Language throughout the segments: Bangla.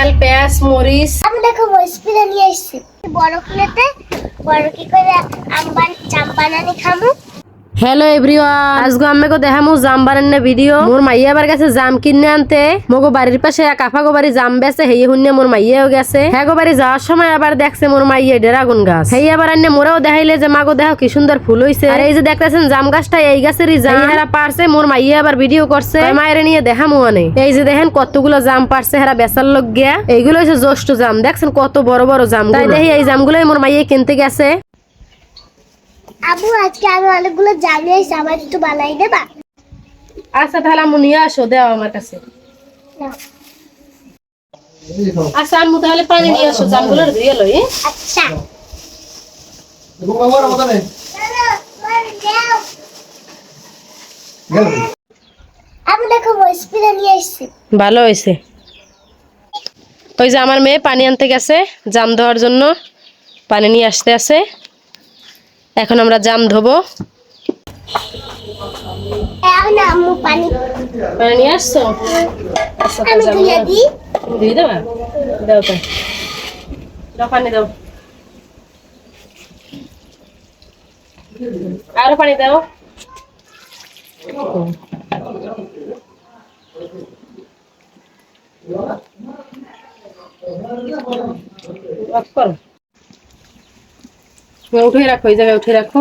তেল পেঁয়াজ মরিচ। আমি দেখো মরিচ পিলা নিয়ে আসছি বড় প্লেটে। বড় কি করে জাম বানানি খামু। হ্যালো এভরিওয়ান, আজকে আম্মেকে দেখামু জাম বানানো ভিডিও। মোর মাইয়াবার কাছে জাম কিনে আনতে মগো বাড়ির পাশে এক আফাগো বাড়ি জাম বেচে হেই হুন্নে মোর মাইয়াও গেছে। হ্যাগো বাড়ি যাওয়ার সময় আবার দেখছে মোর মাইয়া ড্রাগন গাছ। হেই আবার আন্নে মোরাও দেখাইলে যে মাগো দেখো কি সুন্দর ফুল হইছে। আর এই যে দেখতেছেন জাম গাছটা এই গাছেরই জাম। হেরা পারছে মোর মাইয়া আবার ভিডিও করছে মায়ের নিয়ে দেখামু আনে। এই যে দেখেন কতগুলো জাম পারছে হেরা বেচার লোক গিয়া। এইগুলো হচ্ছে জ্যৈষ্ঠ জাম, দেখছেন কত বড় বড় জাম। তাই দেখি এই জামগুলোই মোর মাইয়া কিনতে গেছে। আবু আজকে আমি অনেকগুলো জাম নিয়ে এসেছি, আমার একটু বানাই দেবা? আচ্ছা তাহলে আম্মু নিয়ে আসো, দেও আমার কাছে। আচ্ছা আম্মু তাহলে পানি নিয়ে আসো, জামগুলো ধুয়ে লই। আচ্ছা আমি দেখো মরিচ পিলা নিয়ে এসেছি। ভালো হয়েছে। ওই যে আমার মেয়ে পানি আনতে গেছে জাম ধোয়ার জন্য, পানি নিয়ে আসতে আছে। এখন আমরা জাম ধোবো। না আম্মু পানি পানি নিয়ে আসছো? আচ্ছা আমি ধুয়ে দিই। ধুয়ে দেবা? দাও তো, দাও পানি দাও, আরো পানি দাও। উঠে রাখো, এই জায়গায় উঠে রাখো।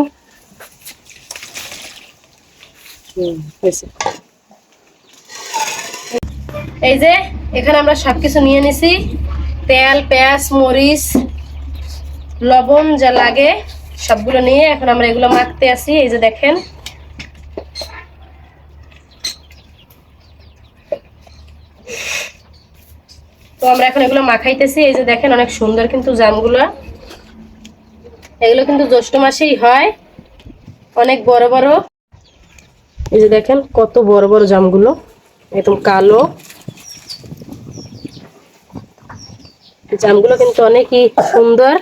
এই যে এখানে আমরা সবকিছু নিয়ে নিছি, তেল পেঁয়াজ মরিচ লবণ যা লাগে সবগুলো নিয়ে এখন আমরা এগুলো মাখতে আসি। এই যে দেখেন তো আমরা এখন এগুলো মাখাইতেছি। এই যে দেখেন অনেক সুন্দর কিন্তু জামগুলো, এগুলো কিন্তু জ্যৈষ্ঠ মাসেই হয়, অনেক বড় বড়। এই যে দেখেন কত বড় বড় জামগুলো, একদম কালো জামগুলো কিন্তু অনেকই সুন্দর।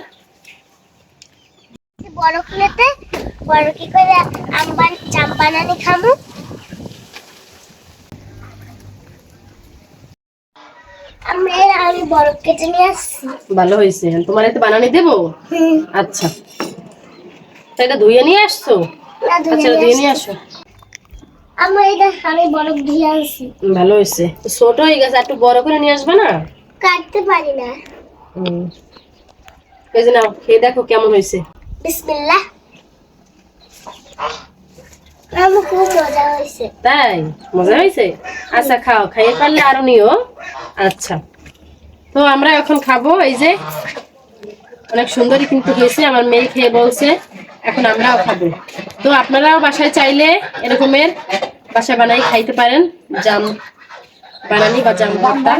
বড় প্লেটে বড় কি করে জাম বানানি খামু। আমি বড় কেটে নিয়ে আসছি। ভালো হয়েছে, তোমার এতে বানানি দেবো। আচ্ছা এটা ধুয়ে নিয়ে আসছো? আচ্ছা ধুয়ে নিয়ে আসো। আমি বড় ধুয়ে আনছি। ভালো হয়েছে, ছোট হয়ে গেছে, একটু বড় করে নিয়ে আসবে না? কাটতে পারি না। এই যে নাও, খেয়ে দেখো কেমন হয়েছে। বিসমিল্লাহ। আমার খুব মজা হয়েছে। তাই মজা হয়েছে? আচ্ছা খাও, খাইয়ে পারলে আরো নিও। আচ্ছা তো আমরা এখন খাবো। এই যে অনেক সুন্দরই কিন্তু হয়েছে, আমার মেয়ে খেয়ে বলছে এখন আমরাও খাবো। তো আপনারাও বাসায় চাইলে এরকমের বাসায় বানাই খাইতে পারেন, জাম বানানি বা জাম ভর্তা।